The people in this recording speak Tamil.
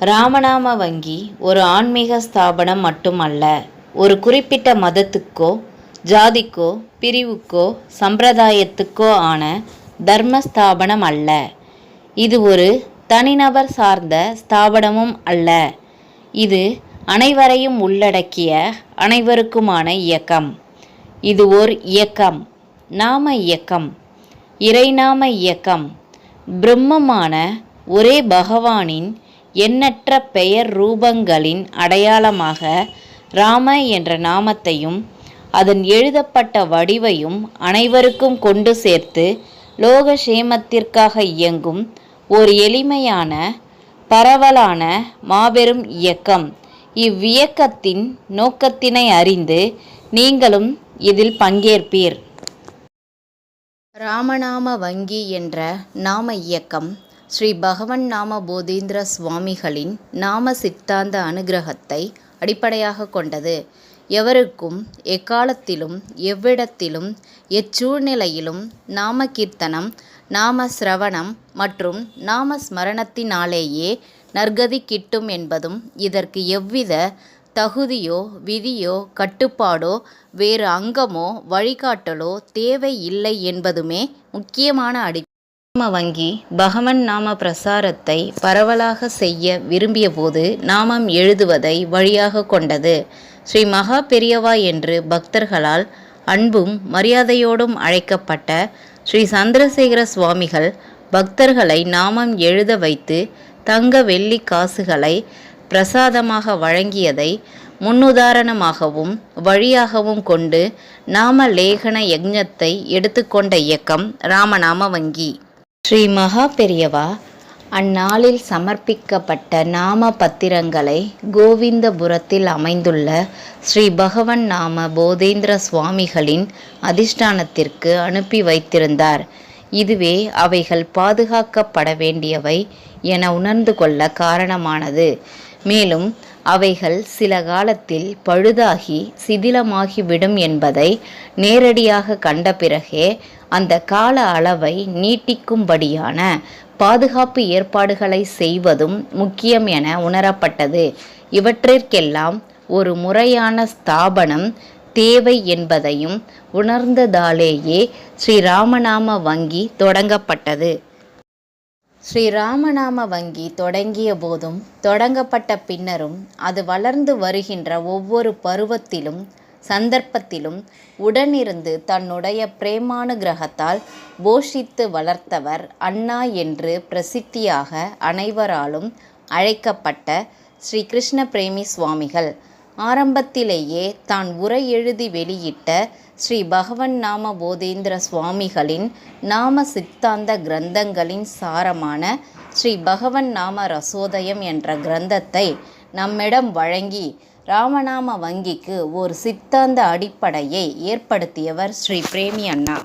ராமநாம வங்கி ஒரு ஆன்மீக ஸ்தாபனம் மட்டுமல்ல, ஒரு குறிப்பிட்ட மதத்துக்கோ ஜாதிக்கோ பிரிவுக்கோ சம்பிரதாயத்துக்கோ ஆன தர்ம ஸ்தாபனம் அல்ல. இது ஒரு தனிநபர் சார்ந்த ஸ்தாபனமும் அல்ல. இது அனைவரையும் உள்ளடக்கிய அனைவருக்குமான இயக்கம். இது ஓர் இயக்கம், நாம இயக்கம், இறைநாம இயக்கம். பிரம்மமான ஒரே பகவானின் எண்ணற்ற பெயர் ரூபங்களின் அடையாளமாக ராம என்ற நாமத்தையும் அதன் எழுதப்பட்ட வடிவையும் அனைவருக்கும் கொண்டு சேர்த்து லோக சேமத்திற்காக இயங்கும் ஒரு எளிமையான பரவலான மாபெரும் இயக்கம். இவ்வியக்கத்தின் நோக்கத்தினை அறிந்து நீங்களும் இதில் பங்கேற்பீர். ராமநாம வங்கி என்ற நாம இயக்கம் ஸ்ரீ பகவன் நாம போதேந்திர சுவாமிகளின் நாம சித்தாந்த அனுகிரகத்தை அடிப்படையாக கொண்டது. எவருக்கும் எக்காலத்திலும் எவ்விடத்திலும் எச்சூழ்நிலையிலும் நாம கீர்த்தனம், நாம சிரவணம் மற்றும் நாம ஸ்மரணத்தினாலேயே நற்கதி கிட்டும் என்பதும், இதற்கு எவ்வித தகுதியோ விதியோ கட்டுப்பாடோ வேறு அங்கமோ வழிகாட்டலோ தேவை இல்லை என்பதுமே முக்கியமான அடிப்படை. நாம வங்கி பகவன் நாம பிரசாரத்தை பரவலாக செய்ய விரும்பிய போது நாமம் எழுதுவதை வழியாக கொண்டது. ஸ்ரீ மகா பெரியவா என்று பக்தர்களால் அன்பும் மரியாதையோடும் அழைக்கப்பட்ட ஸ்ரீ சந்திரசேகர சுவாமிகள் பக்தர்களை நாமம் எழுத வைத்து தங்க வெள்ளி காசுகளை பிரசாதமாக வழங்கியதை முன்னுதாரணமாகவும் வழியாகவும் கொண்டு நாம லேகன யஜ்ஞத்தை எடுத்துக்கொண்ட இயக்கம் ராமநாம வங்கி. ஸ்ரீ மகா பெரியவா அந்நாளில் சமர்ப்பிக்கப்பட்ட நாம பத்திரங்களை கோவிந்தபுரத்தில் அமைந்துள்ள ஸ்ரீ பகவன் நாம போதேந்திர சுவாமிகளின் அதிஷ்டானத்திற்கு அனுப்பி வைத்திருந்தார். இதுவே அவைகள் பாதுகாக்கப்பட வேண்டியவை என உணர்ந்து கொள்ள காரணமானது. மேலும் அவைகள் சில காலத்தில் பழுதாகி சிதிலமாகிவிடும் என்பதை நேரடியாக கண்ட பிறகே அந்த கால அளவை நீட்டிக்கும்படியான பாதுகாப்பு ஏற்பாடுகளை செய்வதும் முக்கியம் என உணரப்பட்டது. இவற்றிற்கெல்லாம் ஒரு முறையான ஸ்தாபனம் தேவை என்பதையும் உணர்ந்ததாலேயே ஸ்ரீராமநாம வங்கி தொடங்கப்பட்டது. ஸ்ரீராமநாம வங்கி தொடங்கிய போதும் தொடங்கப்பட்ட பின்னரும் அது வளர்ந்து வருகின்ற ஒவ்வொரு பருவத்திலும் சந்தர்ப்பத்திலும் உடனிருந்து தன்னுடைய பிரேமானுகிரகத்தால் போஷித்து வளர்த்தவர் அண்ணா என்று பிரசித்தியாக அனைவராலும் அழைக்கப்பட்ட ஸ்ரீ கிருஷ்ண பிரேமி சுவாமிகள். ஆரம்பத்திலேயே தான் உரை எழுதி வெளியிட்ட ஸ்ரீ பகவன் நாம போதேந்திர சுவாமிகளின் நாம சித்தாந்த கிரந்தங்களின் சாரமான ஸ்ரீ பகவன் நாம ரசோதயம் என்ற கிரந்தத்தை நம்மிடம் வழங்கி ராமநாம வங்கிக்கு ஒரு சித்தாந்த அடிப்படையை ஏற்படுத்தியவர் ஸ்ரீ பிரேமி அண்ணா.